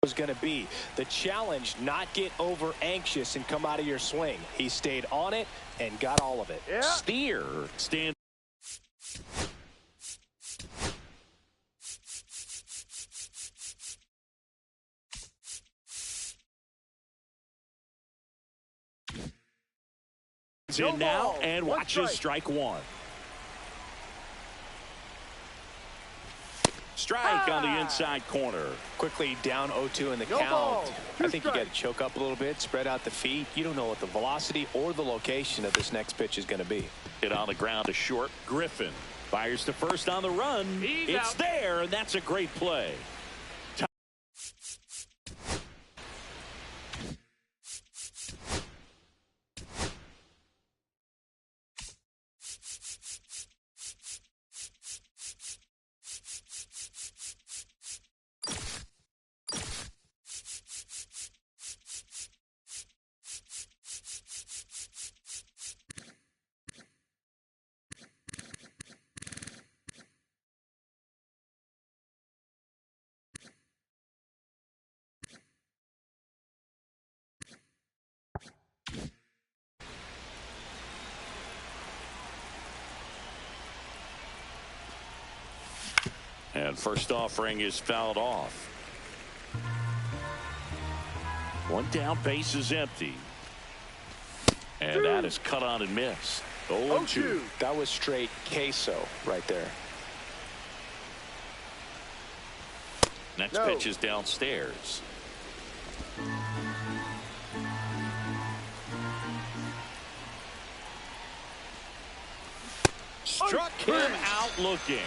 was going to be. The challenge, not get over anxious and come out of your swing. He stayed on it and got all of it. Yeah. Steer stand. In now and watches strike one. Strike on the inside corner. Quickly down 0-2 in the count. I think you got to choke up a little bit, spread out the feet. You don't know what the velocity or the location of this next pitch is going to be. Hit on the ground to short. Griffin fires to first on the run. It's there, and that's a great play. And first offering is fouled off. One down, base is empty. And that is cut on and missed. 0-2. That was straight queso right there. Next pitch is downstairs. Struck him out looking.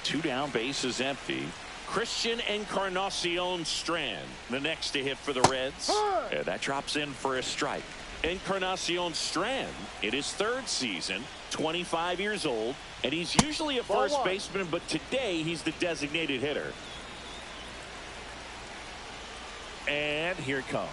Two down, base is empty. Christian Encarnacion Strand, the next to hit for the Reds. And that drops in for a strike. Encarnacion Strand, in his third season, 25 years old, and he's usually a first baseman, but today he's the designated hitter. And here it comes.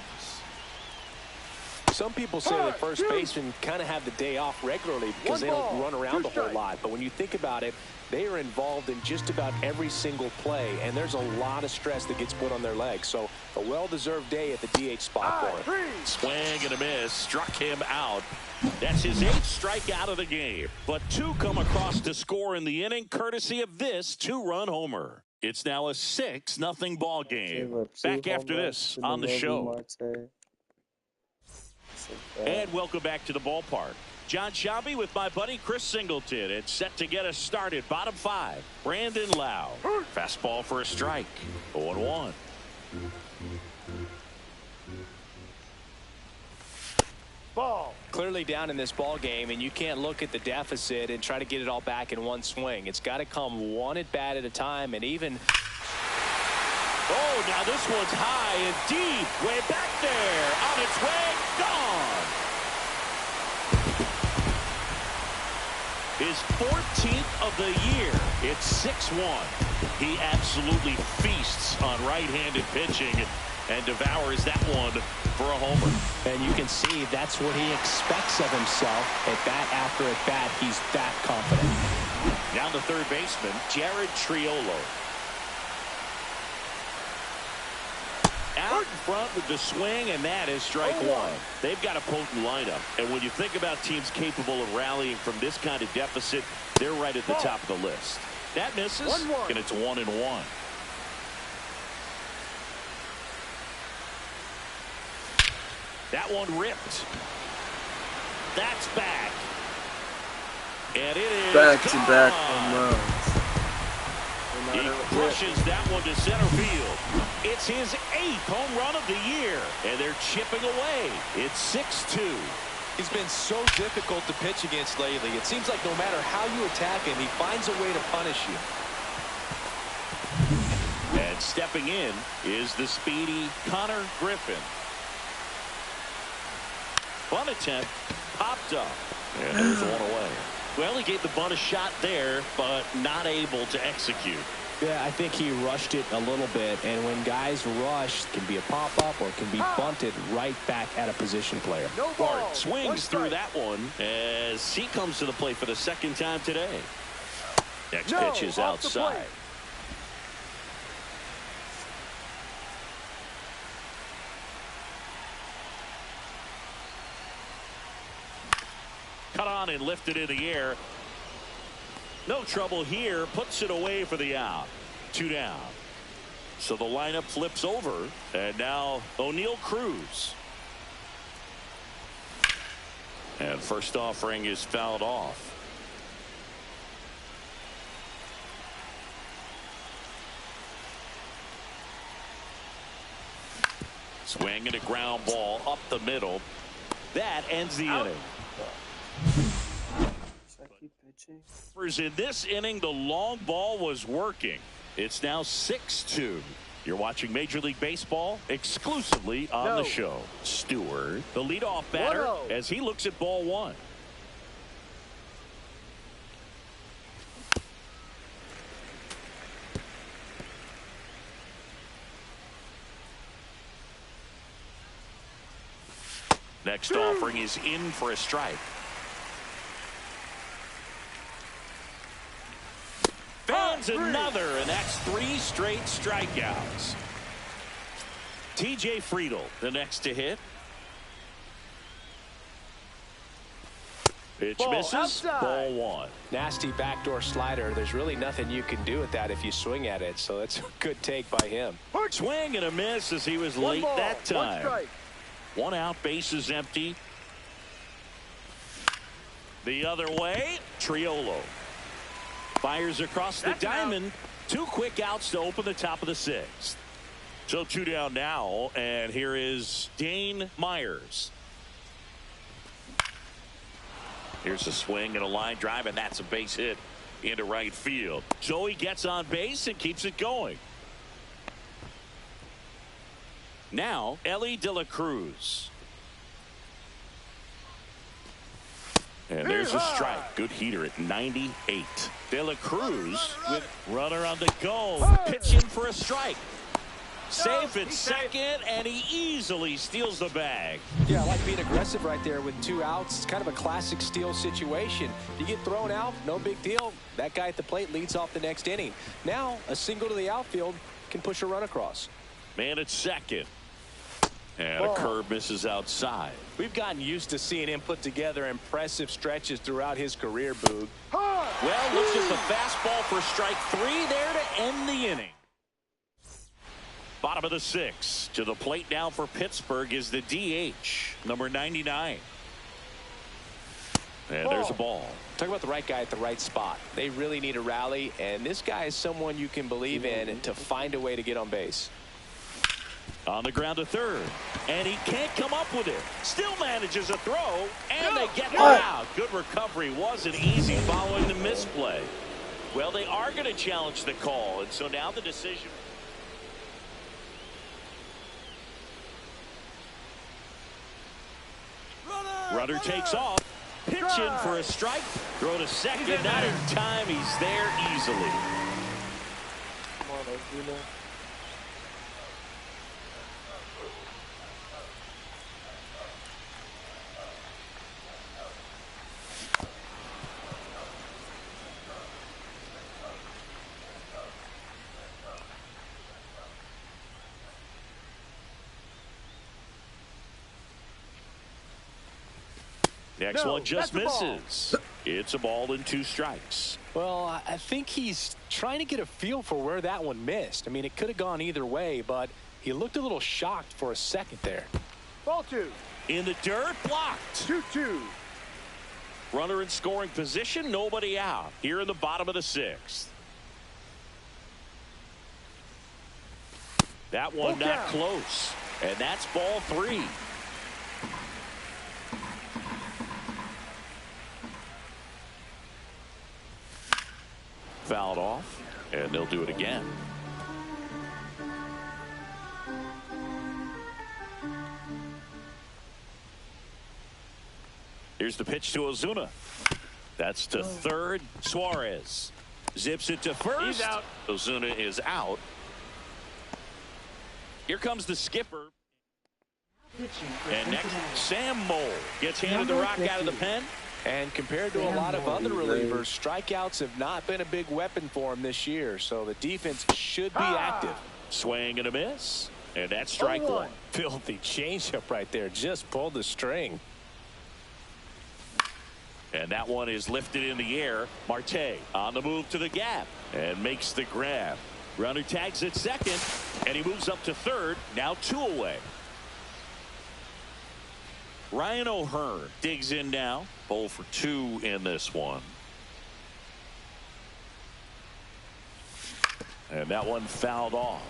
Some people say that first basemen kind of have the day off regularly because they don't run around a whole lot. But when you think about it, they are involved in just about every single play, and there's a lot of stress that gets put on their legs. So a well-deserved day at the DH spot for him. Swing and a miss, struck him out. That's his 8th strikeout of the game. But 2 come across to score in the inning, courtesy of this 2-run homer. It's now a 6-0 ball game. Back after this on the show. And welcome back to the ballpark. John Shabby with my buddy Chris Singleton. It's set to get us started. Bottom 5. Brandon Lau. Fastball for a strike. 0-1. Ball. Clearly down in this ball game, and you can't look at the deficit and try to get it all back in one swing. It's got to come one at bat at a time, and even. Oh, now this one's high and deep. Way back there. On its way. Gone. His 14th of the year. It's 6-1. He absolutely feasts on right-handed pitching and devours that one for a homer. And you can see that's what he expects of himself. At bat after at bat, he's that confident. Down the third baseman, Jared Triolo. Out in front with the swing, and that is strike one. They've got a potent lineup, and when you think about teams capable of rallying from this kind of deficit, they're right at the top of the list. That misses, and it's 1-1. That one ripped. That's back. And it is back-to-back home runs. He crushes that one to center field. It's his 8th home run of the year, and they're chipping away. It's 6-2. He's been so difficult to pitch against lately. It seems like no matter how you attack him, he finds a way to punish you. And stepping in is the speedy Connor Griffin. Bunt attempt popped up, and there's one away. Well, he gave the bunt a shot there, but not able to execute. Yeah, I think he rushed it a little bit, and when guys rush, it can be a pop-up or it can be bunted right back at a position player. Bart swings through that one as he comes to the plate for the second time today. Next pitch is outside. caught on and lifted in the air. No trouble here. Puts it away for the out. 2 down. So the lineup flips over. And now O'Neal Cruz. And first offering is fouled off. Swing and a ground ball up the middle. That ends the inning. In this inning, the long ball was working. It's now 6-2. You're watching Major League Baseball exclusively on the show. Stewart, the leadoff batter, as he looks at ball 1. Next offering is in for a strike. Fans another, and that's 3 straight strikeouts. T.J. Friedl, the next to hit. Pitch misses. Outside. Ball 1. Nasty backdoor slider. There's really nothing you can do with that if you swing at it. So it's a good take by him. Swing and a miss as he was late that time. 1 out, bases empty. The other way, Triolo. Fires across the diamond. 2 quick outs to open the top of the 6th. So 2 down now, and here is Dane Myers. Here's a swing and a line drive, and that's a base hit into right field. So he gets on base and keeps it going. Now, Elly De La Cruz. And there's a strike. Good heater at 98. De La Cruz with runner on the go. Pitching for a strike. Safe at second, and he easily steals the bag. Yeah, I like being aggressive right there with 2 outs. It's kind of a classic steal situation. You get thrown out, no big deal. That guy at the plate leads off the next inning. Now, a single to the outfield can push a run across. Man at second. And a curve misses outside. We've gotten used to seeing him put together impressive stretches throughout his career, Boog. Well, looks at the fastball for strike 3 there to end the inning. Bottom of the 6th. To the plate now for Pittsburgh is the DH, number 99. And there's a ball. Talk about the right guy at the right spot. They really need a rally, and this guy is someone you can believe in to find a way to get on base. On the ground to third, and he can't come up with it. Still manages a throw, and they get him out. Good recovery. Wasn't easy following the misplay. Well, they are going to challenge the call, and so now the decision. Runner takes off. Pitch in for a strike. Throw to second. Not in time. He's there easily. Come on, Ozuna. Next one just misses. It's a ball and 2 strikes. Well, I think he's trying to get a feel for where that one missed. I mean, it could have gone either way, but he looked a little shocked for a second there. Ball 2. In the dirt, blocked. 2-2. Runner in scoring position, nobody out. Here in the bottom of the 6th. That one not close. And that's ball 3. Fouled off, and they'll do it again. Here's the pitch to Ozuna. That's to third. Suarez zips it to first. He's out. Ozuna is out. Here comes the skipper. And next, Sam Mole gets handed the rock out of the pen. And compared to a lot of other relievers, strikeouts have not been a big weapon for him this year. So the defense should be active. Swing and a miss. And that's strike 1. Filthy changeup right there. Just pulled the string. And that one is lifted in the air. Marte on the move to the gap and makes the grab. Runner tags at second, and he moves up to third. Now 2 away. Ryan O'Hearn digs in now. 0 for 2 in this one. And that one fouled off.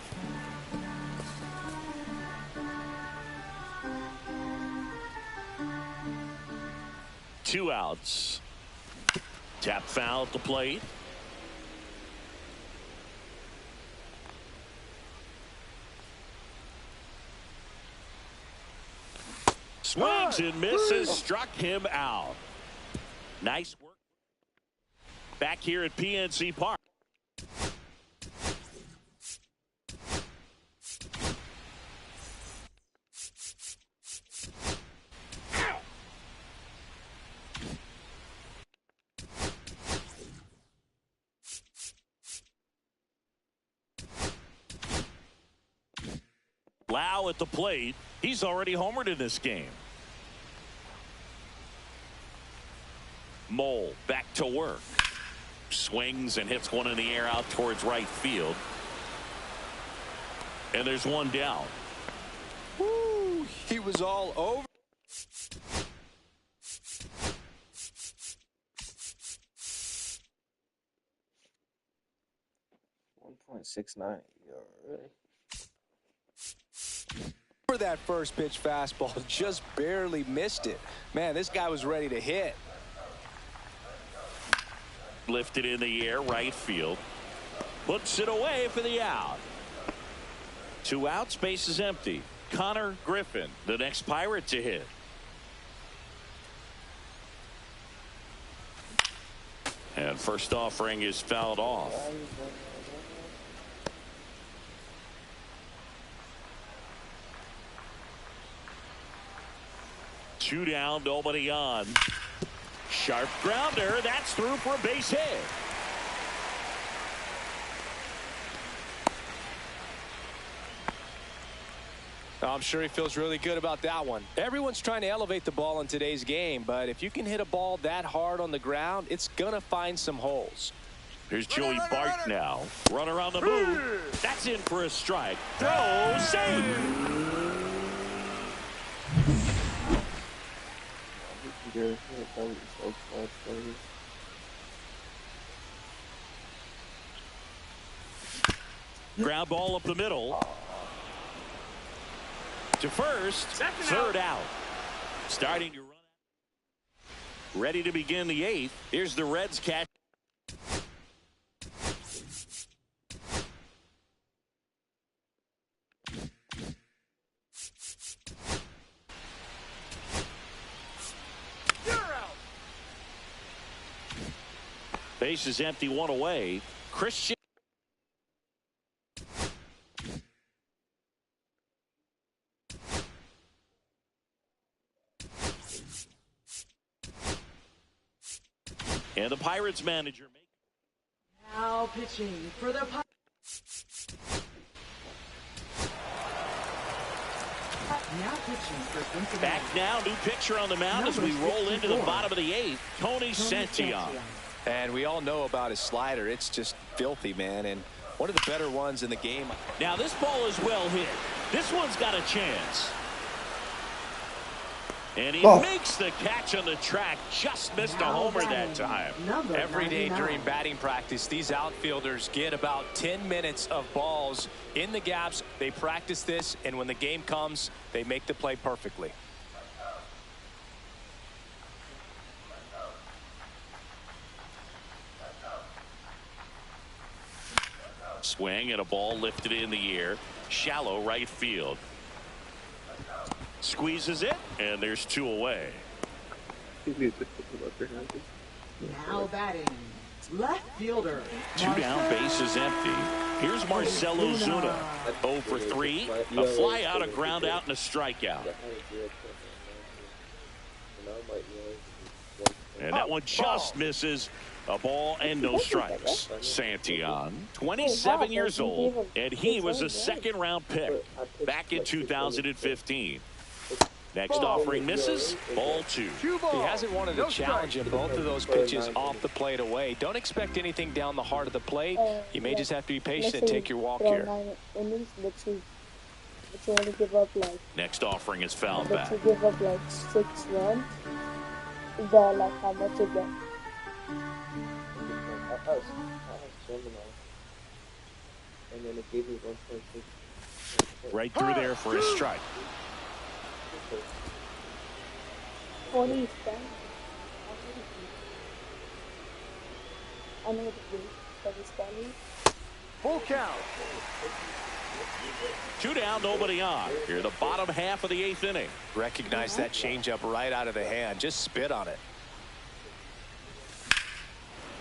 Two outs. Tap foul at the plate. Swings and misses. Struck him out. Nice work. Back here at PNC Park. Lau at the plate. He's already homered in this game. Mole back to work. Swings and hits one in the air out towards right field. And there's one down. Woo, he was all over. .69. For that first pitch fastball, just barely missed it. Man, this guy was ready to hit. Lifted in the air, right field. Puts it away for the out. 2 outs, base is empty. Connor Griffin, the next Pirate to hit. And first offering is fouled off. Two down, nobody on. Sharp grounder. That's through for a base hit. I'm sure he feels really good about that one. Everyone's trying to elevate the ball in today's game, but if you can hit a ball that hard on the ground, it's going to find some holes. Here's Joey Bart now. Runner on the move. That's in for a strike. Throw, save. Ground ball up the middle. To first. Third out. Starting to run. Ready to begin the 8th. Here's the Reds catch. Base is empty, 1 away. Christian. And the Pirates manager. Now pitching for the Pirates. Now pitching for Cincinnati. Back now, new pitcher on the mound as we roll into the bottom of the 8th. Tony Santillan. And we all know about his slider. It's just filthy, man. And one of the better ones in the game. Now this ball is well hit. This one's got a chance. And he makes the catch on the track. Just missed a homer that time. Every day during batting practice, these outfielders get about 10 minutes of balls in the gaps. They practice this, and when the game comes, they make the play perfectly. Swing and a ball lifted in the air. Shallow right field. Squeezes it, and there's 2 away. Now batting, left fielder. 2 down, base is empty. Here's Marcell Ozuna. 0 for 3. A fly out, a ground out, and a strikeout. And that one just misses. A ball and no strikes. Santillan, 27 years old, and he was a second-round pick back in 2015. Next offering misses. Ball 2. He hasn't wanted to challenge in both of those pitches off the plate away. Don't expect anything down the heart of the plate. You may just have to be patient and take your walk here. But you only give up like. Next offering is fouled But back. you give up like 6 runs. They're like how much you get. I was Gemini, and then it gave me 1.6. Right through there for a strike. 20 cents. I know what to do. That is funny. Full count. 2 down, nobody on. Here, the bottom half of the 8th inning. Recognize that changeup right out of the hand. Just spit on it.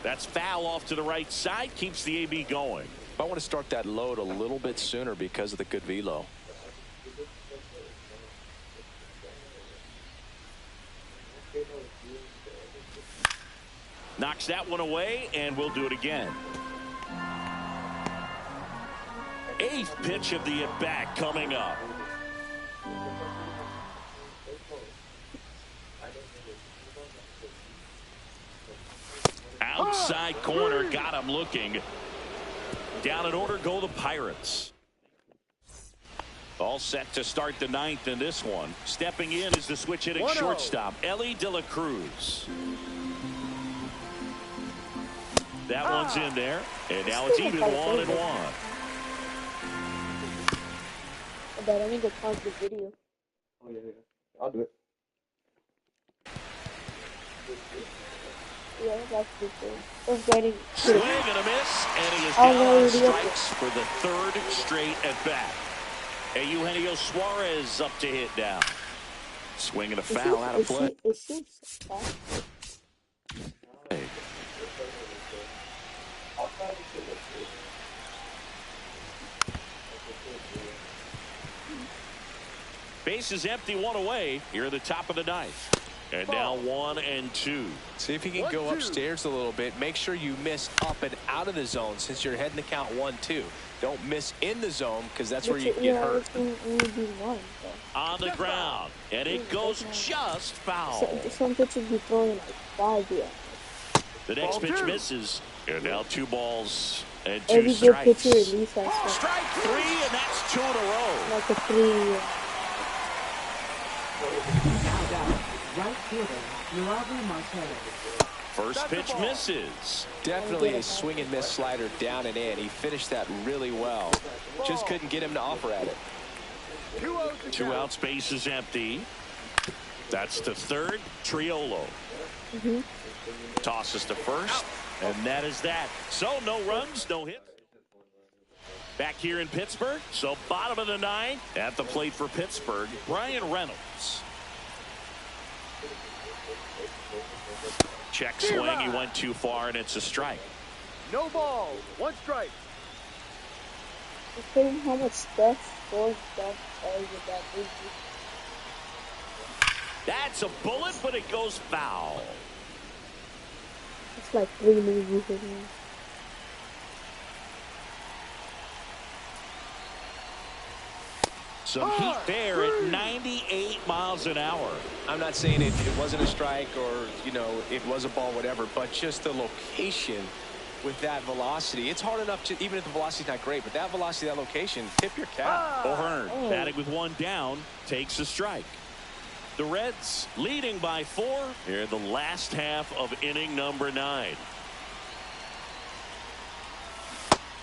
That's foul off to the right side. Keeps the AB going. I want to start that load a little bit sooner because of the good velo. Knocks that one away, and we'll do it again. 8th pitch of the at-bat coming up. Outside corner, got him looking. Down in order go the Pirates. All set to start the 9th in this one. Stepping in is the switch hitting shortstop, Ellie De La Cruz. That one's in there, and now it's even 1-1. But I need to pause the video. Oh yeah, I'll do it. Yeah, that's the thing. I was getting Swing and a miss, and he is Oh, down no, on idiot. strikes for the 3rd straight at bat. And Eugenio Suarez up to hit now. Swing and a foul out of play. Is she fast? Base is empty, 1 away. Here at the top of the 9th. And now 1-2. See if you can go upstairs a little bit. Make sure you miss up and out of the zone since you're heading to count 1-2. Don't miss in the zone because that's where you get hurt. On the ground. And it goes just foul. Some pitches be throwing like 5 here. The next pitch misses. And now 2 balls and 2 Every good strikes. pitcher at least has Strike 3, and that's 2 in a row. like a 3. Now down. Right fielder, Yurabu Martinez. First pitch misses. Definitely a swing and miss slider down and in. He finished that really well. Just couldn't get him to offer at it. 2 outs, base is empty. That's to 3rd, Triolo. Tosses to 1st, and that is that. So no runs, no hits. Back here in Pittsburgh, so bottom of the 9th. At the plate for Pittsburgh, Brian Reynolds. Check swing, he went too far, and it's a strike. No ball, 1 strike. Just kidding how much stuff force stuff with that movie. That's a bullet, but it goes foul. It's like 3 movies in here. Some heat there at 98 miles an hour. I'm not saying it wasn't a strike or, you know, it was a ball, whatever, but just the location with that velocity. It's hard enough to, even if the velocity's not great, but that velocity, that location, tip your cap. O'Hearn, batting with 1 down, takes a strike. The Reds leading by 4 here in the last half of inning number 9.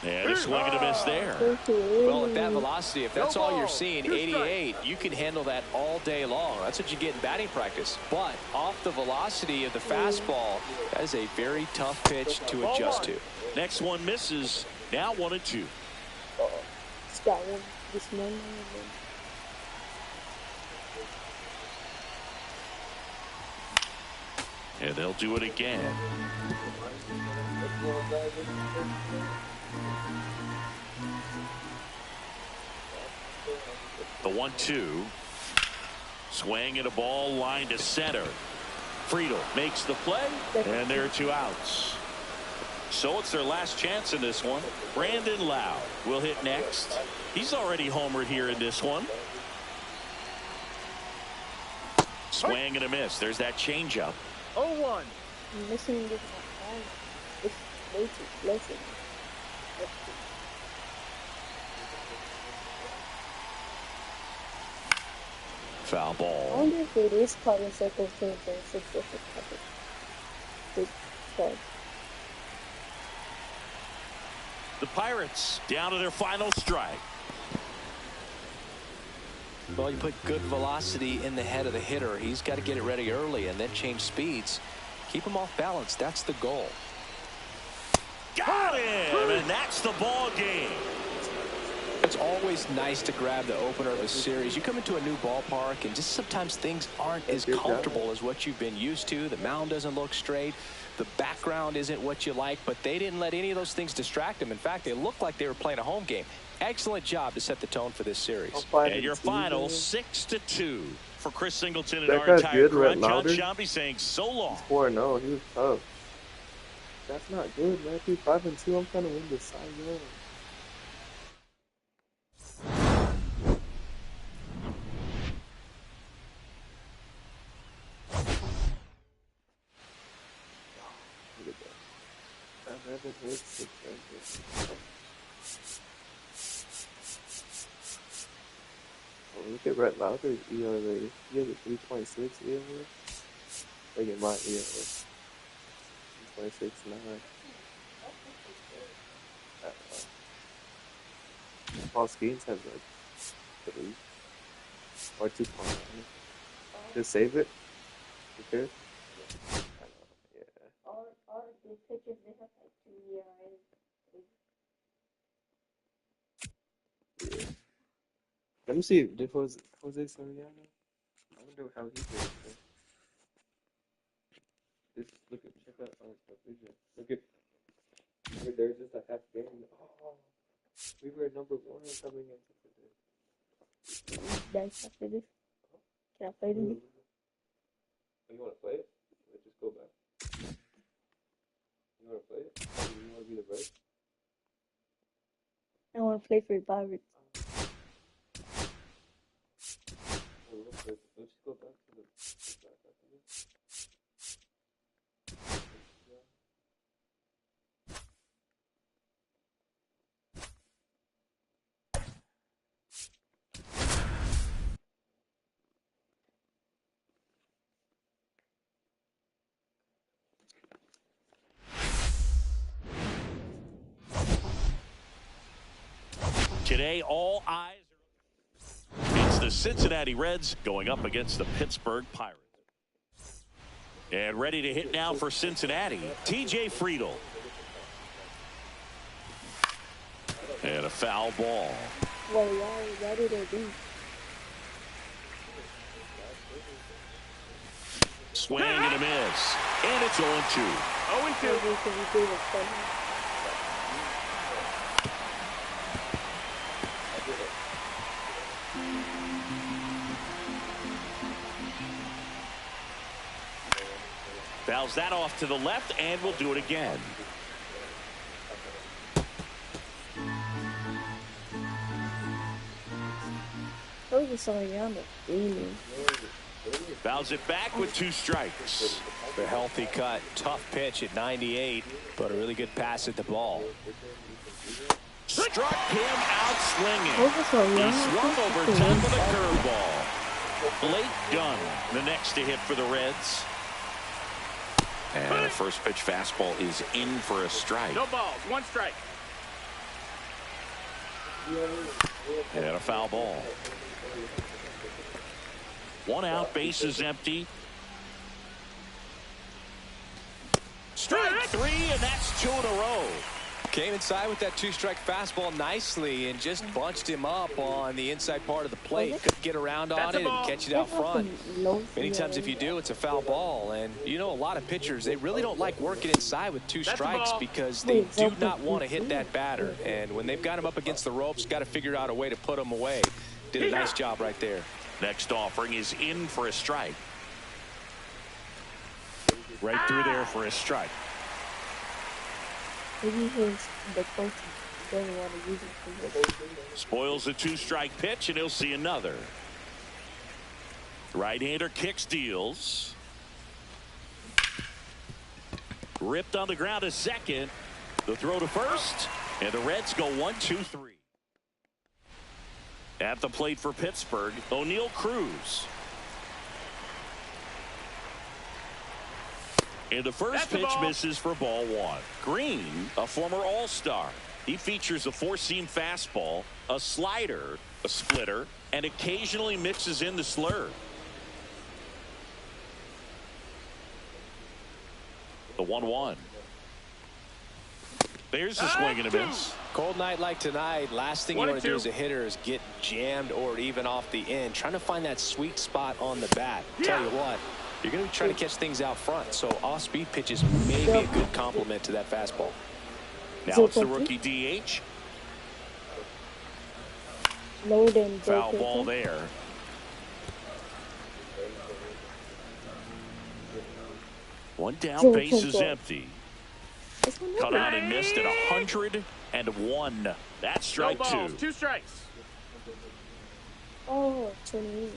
And a swing and a miss there. Well, at that velocity, if that's all you're seeing, 88, you can handle that all day long. That's what you get in batting practice. But off the velocity of the fastball, that is a very tough pitch to adjust to. Next one misses. Now 1-2. It's got one this morning. And they'll do it again. The 1-2. Swing and a ball line to center. Friedel makes the play, and there are 2 outs. So it's their last chance in this one. Brandon Lau will hit next. He's already homered here in this one. Swing and a miss. There's that changeup. 0-1. I'm missing this one. It's way too close. Foul I ball. wonder if it is caught in circles to the six different coverage. Big card. The Pirates down to their final strike. Well, you put good velocity in the head of the hitter. He's got to get it ready early and then change speeds. Keep him off balance. That's the goal. Got him, and that's the ball game. It's always nice to grab the opener of a series. You come into a new ballpark, and just sometimes things aren't as comfortable as what you've been used to. The mound doesn't look straight. The background isn't what you like, but they didn't let any of those things distract them. In fact, they looked like they were playing a home game. Excellent job to set the tone for this series. And your final 6-2 for Chris Singleton and That our guy's entire good, crew. Rhett I'm John Lauder. Shambi saying so long. 4-0. He was tough. That's not good, man. 5-2. I'm trying to win this Cy Young. Look at that. 11 hits, 6 runs. Oh, look at Rhett Lauder's ERA. He has a 3.6 ERA. Look at my ERA. 3.69. Paul Skeens has like 3 or 2.9. Just save it. Okay. Yeah. All the pitchers, they have like 2 ERAs. Yeah. Let me see. Did Jose Soriano? I wonder how he did. Just look at, check out our vision. Look at, there's just a half game. Oh, we were number 1 coming into today. Nice after this. Can I play this? You want to play it? Let's just go back. You want to play it? You want to be the break? I want to play for the Pirates. Let's just go back to the back after this. Today, all eyes are. It's the Cincinnati Reds going up against the Pittsburgh Pirates. And ready to hit now for Cincinnati, TJ Friedl. And a foul ball. Well, why did they do? Swing and a miss. And it's 0-2. 0-2. Fouls that off to the left, and we'll do it again. Those are Soriano. Fouls it back with 2 strikes. A healthy cut. Tough pitch at 98, but a really good pass at the ball. Struck him out swinging. Those are Soriano. He swung over top of the curveball. Blake Dunn, the next to hit for the Reds. And the first pitch fastball is in for a strike. No balls. 1 strike. And a foul ball. 1 out, bases empty. Strike 3, and that's 2 in a row. Came inside with that 2-strike fastball nicely and just bunched him up on the inside part of the plate. Couldn't get around on it and catch it out front. Many times if you do, it's a foul ball. And you know, a lot of pitchers, they really don't like working inside with 2 strikes because they do not want to hit that batter. And when they've got him up against the ropes, got to figure out a way to put him away. Did a nice job right there. Next offering is in for a strike. Right through there for a strike. Maybe the coach doesn't want to use it. Spoils a 2-strike pitch, and he'll see another. Right-hander kicks, deals. Ripped on the ground to second. The throw to first. And the Reds go 1-2-3. At the plate for Pittsburgh, O'Neal Cruz. And the first pitch misses for ball one. Green, a former All-Star. He features a four-seam fastball, a slider, a splitter, and occasionally mixes in the slurve. The 1-1. There's a swing and a miss. Cold night like tonight, last thing you want to do as a hitter is get jammed or even off the end. Trying to find that sweet spot on the bat. Tell you what, you're going to be trying to catch things out front. So off-speed pitches may be a good complement to that fastball. Now it's the rookie DH. Foul ball there. One down, base is empty. Cut out and missed at 101. That's strike two. 2 strikes. Oh, 28.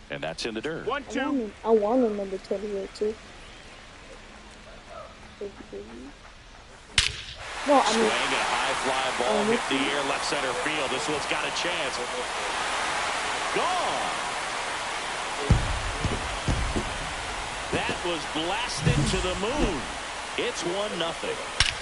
And that's in the dirt. 1-2. I want a number 28 too. No, I mean, Swing and a high fly ball hit the air left center field. This one's got a chance. Gone. That was blasted to the moon. It's 1-0.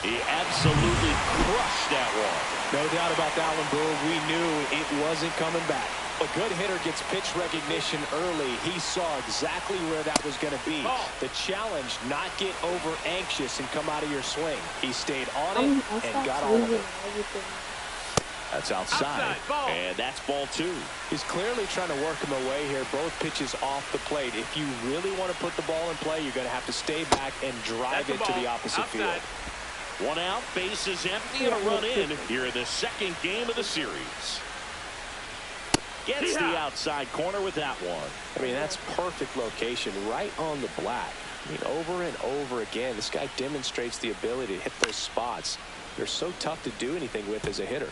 He absolutely crushed that one. No doubt about that one, Boo. We knew it wasn't coming back. A good hitter gets pitch recognition early. He saw exactly where that was going to be. The challenge, not get over anxious and come out of your swing. He stayed on it and got on it. That's outside. And that's ball two. He's clearly trying to work him away here. Both pitches off the plate. If you really want to put the ball in play, you're going to have to stay back and drive it to the opposite field. One out, base is empty, and a run in here in the second game of the series. Gets the outside corner with that one. I mean, that's perfect location, right on the black. I mean, over and over again, this guy demonstrates the ability to hit those spots. They're so tough to do anything with as a hitter.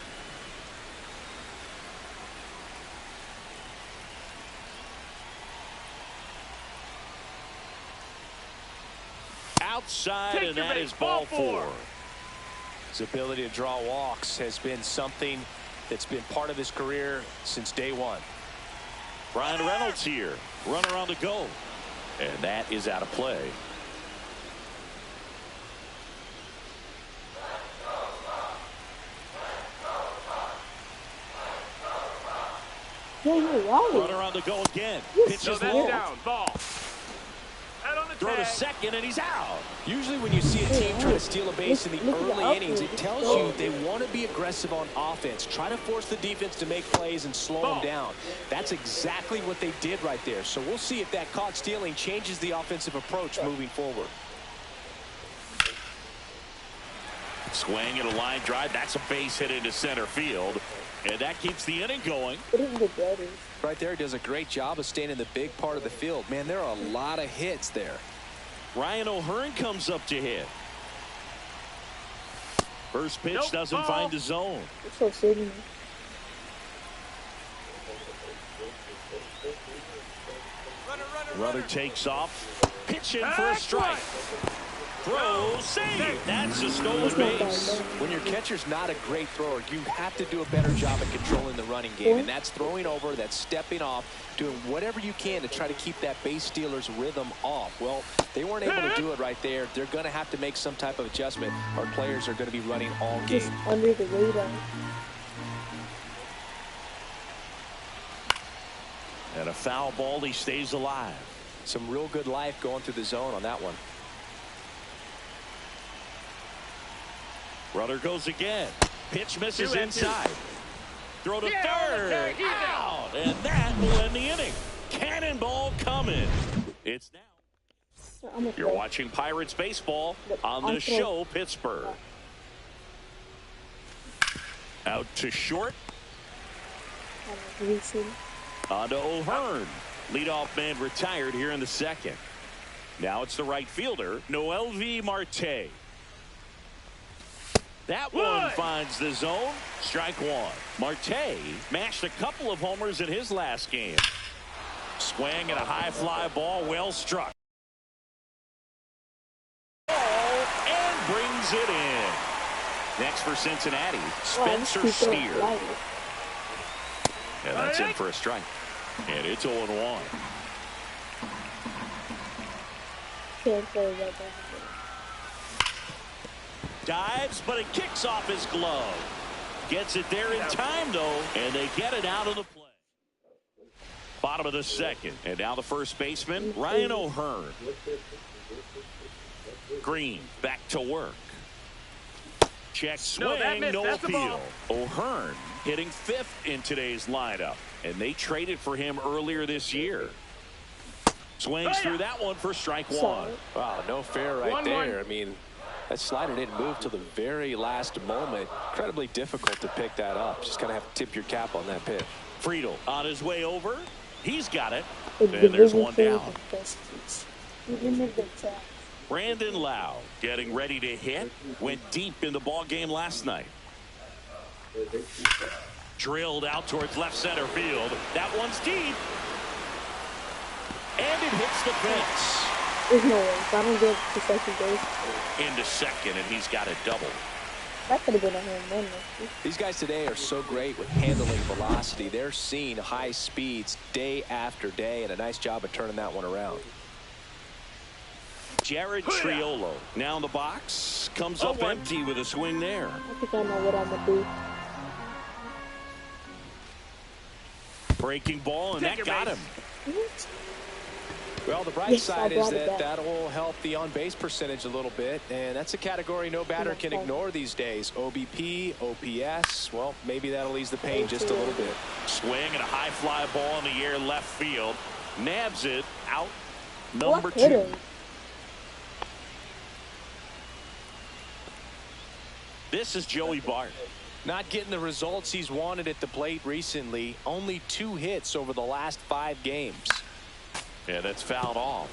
Outside, and that is ball four. His ability to draw walks has been something that's been part of his career since day one. Brian Reynolds here, runner on the go, and that is out of play. Runner on the go again. Pitches low. Down, ball. Throw to second, and he's out. Usually when you see a team try to steal a base in the early innings, it tells you they want to be aggressive on offense. Try to force the defense to make plays and slow them down. That's exactly what they did right there. So we'll see if that caught stealing changes the offensive approach moving forward. Swing and a line drive. That's a base hit into center field. And that keeps the inning going. Right there, does a great job of staying in the big part of the field. Man, there are a lot of hits there. Ryan O'Hearn comes up to hit. First pitch doesn't find the zone. Runner takes off. Pitch in for a strike. Throw, save. That's a stolen base. When your catcher's not a great thrower, you have to do a better job of controlling the running game. And that's throwing over, that's stepping off, doing whatever you can to try to keep that base stealer's rhythm off. Well, they weren't able to do it right there. They're going to have to make some type of adjustment. Our players are going to be running all game. Just under the radar. And a foul ball, he stays alive. Some real good life going through the zone on that one. Runner goes again. Pitch misses inside. Throw to third. Out. And that will end the inning. Cannonball coming. It's now. You're watching Pirates baseball on the show, Pittsburgh. Out to short. On to O'Hearn. Leadoff man retired here in the second. Now it's the right fielder, Noelvi Marte. That one finds the zone. Strike one. Marte mashed a couple of homers in his last game. Swing and a high fly ball, well struck. And brings it in. Next for Cincinnati, Spencer Steer. And that's in for a strike. And it's 0-1. Dives, but it kicks off his glove. Gets it there in time, though, and they get it out of the play. Bottom of the second, and now the first baseman, Ryan O'Hearn. Green back to work. Check swing, no appeal. O'Hearn hitting 5th in today's lineup, and they traded for him earlier this year. Swings through that one for strike one. Wow, no fair right there. I mean, that slider didn't move till the very last moment. Incredibly difficult to pick that up. Just kind of have to tip your cap on that pitch. Friedel on his way over. He's got it. And there's one down. Brandon Lau getting ready to hit. Went deep in the ball game last night. Drilled out towards left center field. That one's deep. And it hits the fence. There's no way. If I don't get to second base. Into second, and he's got a double. That could have been a home run. These guys today are so great with handling velocity. They're seeing high speeds day after day, and a nice job of turning that one around. Jared Triolo now in the box. Comes up empty with a swing there. I think I know what I'm going to do. Breaking ball, and that got him. Well, the bright side is that will help the on-base percentage a little bit, and that's a category no batter can ignore these days. OBP, OPS, well, maybe that'll ease the pain just a little bit. Swing and a high fly ball in the air left field. Nabs it out. Number 2. This is Joey Bart. Not getting the results he's wanted at the plate recently. Only 2 hits over the last 5 games. Yeah, that's fouled off.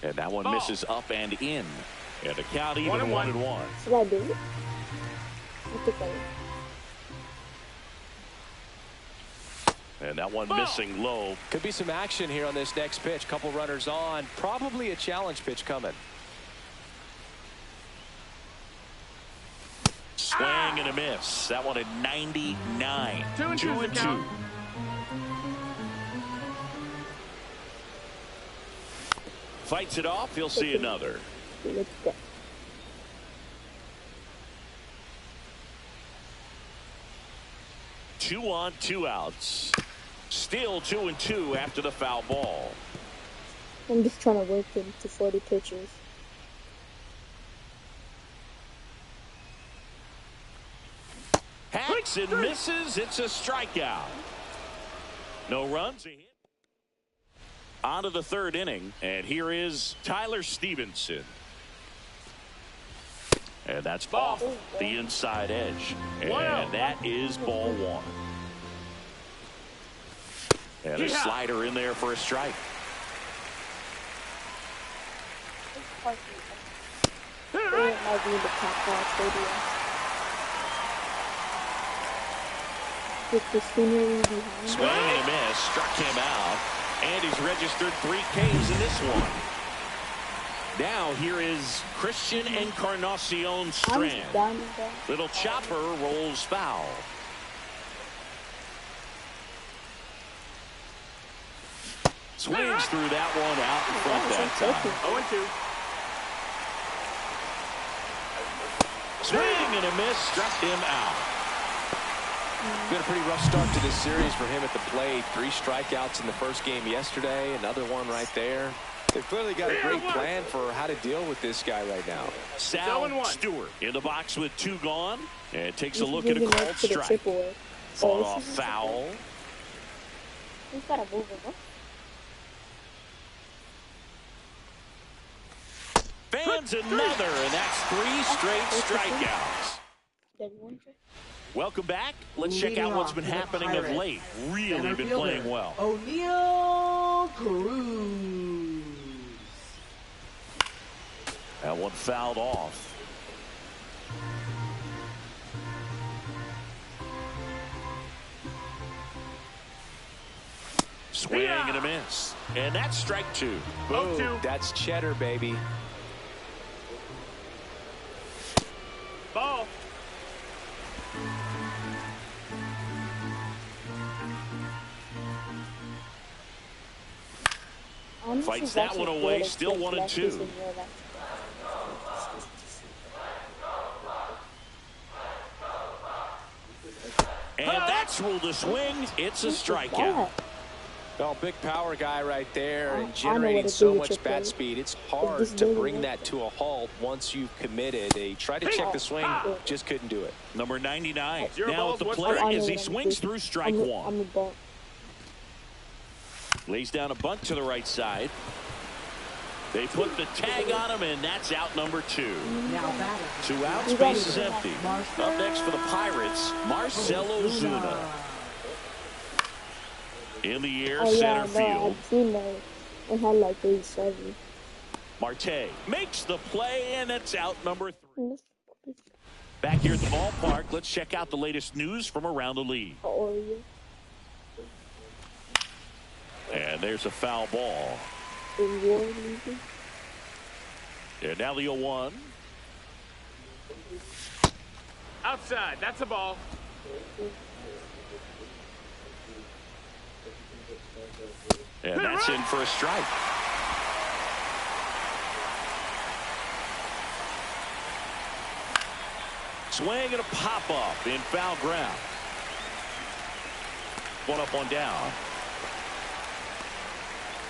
And that one misses up and in. And the count even 1-1. Should I do it? I think I will. And that one missing low. Could be some action here on this next pitch. Couple runners on. Probably a challenge pitch coming. Swing and a miss. That one at 99. 2-2. Fights it off. He'll see another. 2 on, 2 outs. Still 2-2 after the foul ball. I'm just trying to work into 40 pitches. Hacks and misses. It's a strikeout. No runs. A hit. On to the 3rd inning. And here is Tyler Stevenson. And that's off the inside edge. And that is ball 1. And a slider in there for a strike. Swing and a miss. Struck him out. And he's registered 3 Ks in this one. Now here is Christian Encarnacion Strand. Little chopper rolls foul. Swings through that one out in front that time. 0-2. Swing and a miss. Struck him out. Been a pretty rough start to this series for him at the plate. 3 strikeouts in the first game yesterday. Another one right there. They've clearly got a great plan for how to deal with this guy right now. Sal Stewart in the box with 2 gone. And takes a look at a called strike. Fought off foul. He's got to move him up. Fans another, and that's 3 straight strikeouts. Welcome back. Let's check out what's been happening of late. Really been playing well. O'Neal Cruz. That one fouled off. Swing and a miss. And that's strike 2. Boom. That's cheddar, baby. Ball. Fights that one away. Still 1-2. And that's ruled a swing. It's a strikeout. Well, big power guy right there and generating so much bat speed. It's hard to bring that to a halt once you've committed. They tried to check the swing, just couldn't do it. Number 99 now at the plate as he swings through strike 1. Lays down a bunt to the right side. They put the tag on him, and that's out number 2. 2 outs, base is empty. Up next for the Pirates, Marcelo Zuna. In the air, center field. I've seen that. It had like 87. Marte makes the play, and it's out number 3. Back here at the ballpark, let's check out the latest news from around the league. And there's a foul ball. And now the 0-1. Outside. That's a ball. And that's in for a strike. Swing and a pop-up in foul ground. 1 up, 1 down.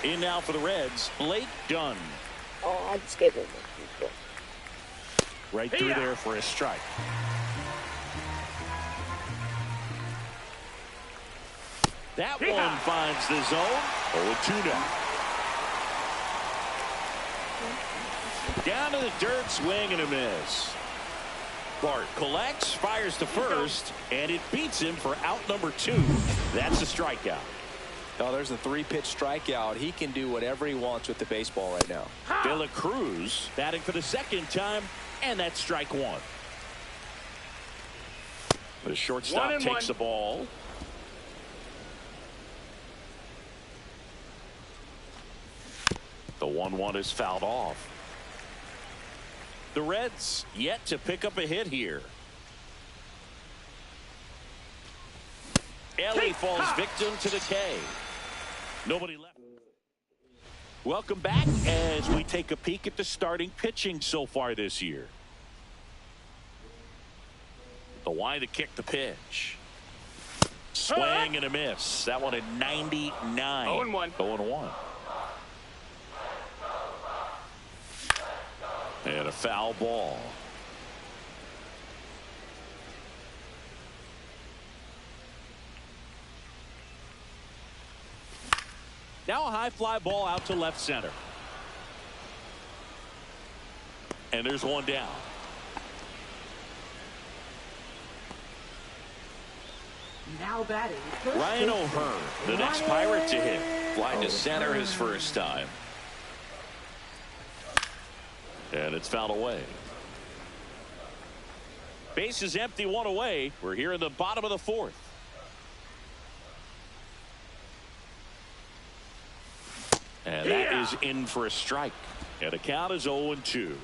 In now for the Reds, Blake Dunn. Oh, I just gave him Right through there for a strike. That one finds the zone. 0-2 now. Down to the dirt, swing and a miss. Bart collects, fires to first, and it beats him for out number 2. That's a strikeout. Oh, there's a 3-pitch strikeout. He can do whatever he wants with the baseball right now. De La Cruz batting for the second time, and that's strike 1. The shortstop takes the ball. The 1-1 is fouled off. The Reds yet to pick up a hit here. Ellie falls victim to the K. Nobody left. Welcome back as we take a peek at the starting pitching so far this year. The line to kick the pitch. Swing and a miss. That one at 99. 0-1. 0-1. And a foul ball. Now a high fly ball out to left center. And there's one down. Now batting. Ryan O'Hearn, the next Pirate to hit. Fly to center his first time. And it's fouled away. Base is empty, 1 away. We're here in the bottom of the 4th. And that is in for a strike. And the count is 0-2.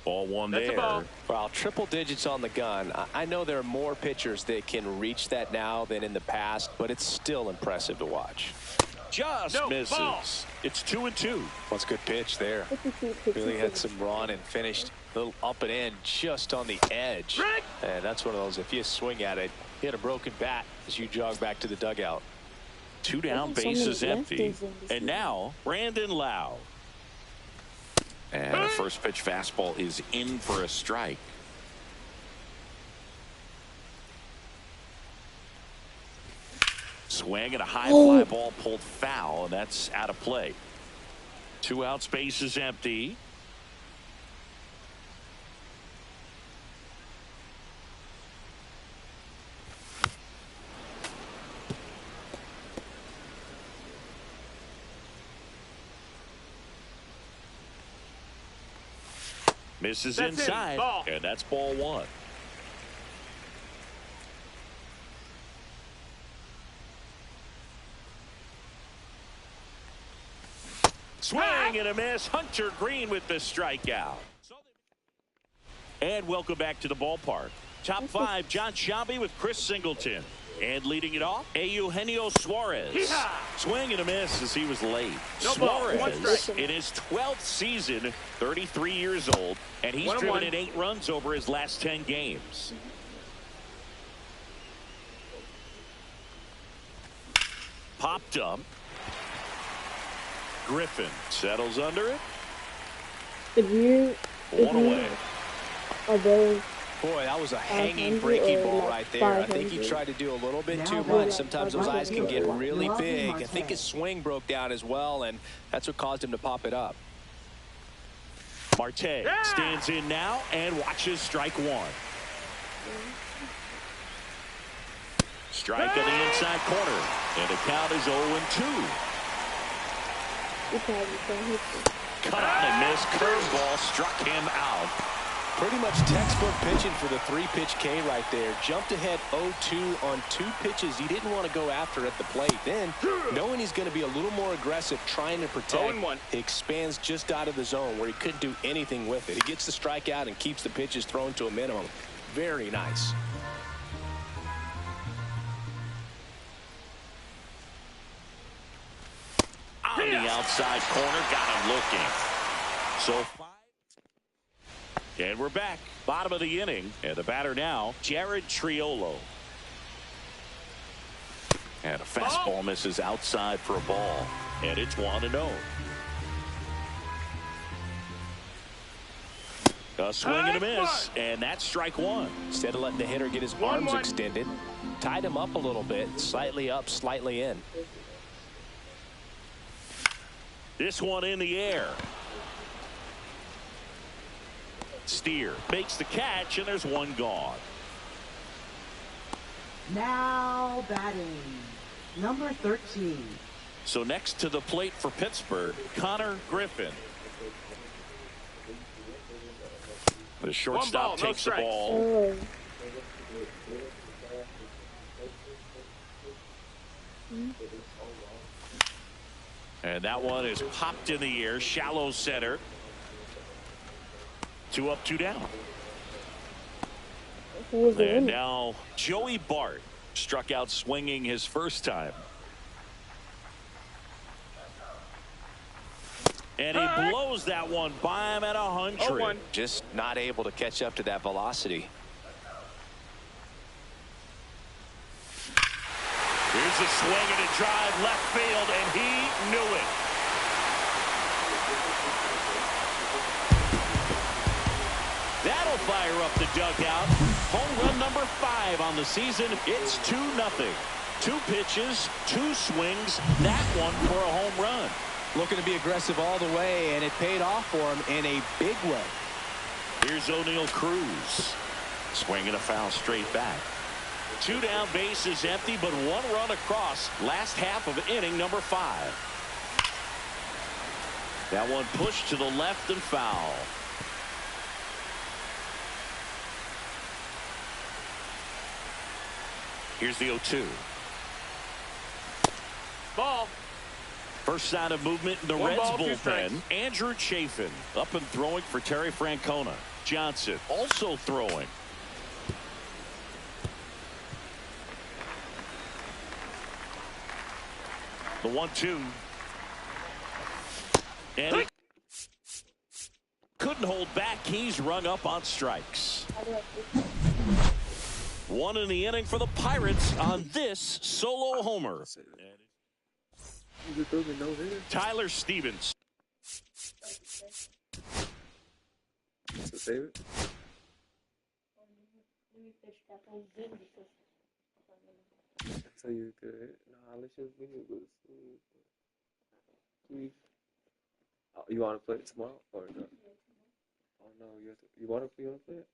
Ball 1 there. Well, triple digits on the gun. I know there are more pitchers that can reach that now than in the past, but it's still impressive to watch. Just misses. Ball. It's 2-2. What's a good pitch there. Really had some run and finished a little up and in just on the edge. And that's one of those, if you swing at it, hit a broken bat as you jog back to the dugout. 2 down, bases empty. And now Brandon Lau. And a first pitch fastball is in for a strike. Swing and a high fly ball pulled foul, and that's out of play. 2 outs, base is empty. Misses That's it. inside, Ball. and that's ball one. Swing and a miss. Hunter Green with the strikeout. And welcome back to the ballpark. Top five, John Sciambi with Chris Singleton. And leading it off, Eugenio Suarez. Yeehaw! Swing and a miss as he was late. No ball, one Suarez strike. in his 12th season, 33 years old, and he's 1-1. driven in 8 runs over his last 10 games. Popped up. Griffin settles under it. One away. Boy, that was a hanging breaking ball right there. I think he tried to do a little bit too much. Sometimes those eyes can get really big. I think his swing broke down as well, and that's what caused him to pop it up. Marte stands in now and watches strike one. Strike on the inside corner, and the count is 0-2. Cut on and missed. Curveball struck him out. Pretty much textbook pitching for the 3-pitch K right there. Jumped ahead 0-2 on 2 pitches he didn't want to go after at the plate. Then, knowing he's going to be a little more aggressive trying to protect, he expands just out of the zone where he couldn't do anything with it. He gets the strikeout and keeps the pitches thrown to a minimum. Very nice. On the outside corner, got him looking. So 5. And we're back. Bottom of the inning. And the batter now, Jared Triolo. And a fastball misses outside for a ball. And it's 1-0. A swing and a miss. And that's strike one. Instead of letting the hitter get his arms extended, tied him up a little bit, slightly up, slightly in. This one in the air. Steer makes the catch, and there's one gone. Now batting, number 13. So next to the plate for Pittsburgh, Connor Griffin. The shortstop takes the ball. And that one is popped in the air, shallow center. 2 up, 2 down. And now Joey Bart struck out swinging his first time. And he blows that one by him at 100. Just not able to catch up to that velocity. Here's a swing and a drive left field, and he knew it. That'll fire up the dugout. Home run number 5 on the season. It's 2-0. 2 pitches, 2 swings. That one for a home run. Looking to be aggressive all the way, and it paid off for him in a big way. Here's O'Neal Cruz. Swinging a foul straight back. 2 down, bases empty, but 1 run across. Last half of inning number 5. That one pushed to the left and foul. Here's the 0-2. Ball. First sign of movement in the Reds bullpen. Andrew Chafin up and throwing for Terry Francona. Johnson also throwing. The 1-2. And he couldn't hold back. He's rung up on strikes. 1 in the inning for the Pirates on this solo homer. Tyler Stevens. Save it. So you good? Nah, let's just we need to go to sleep. You want to play it tomorrow or no? Oh no, you want to play it?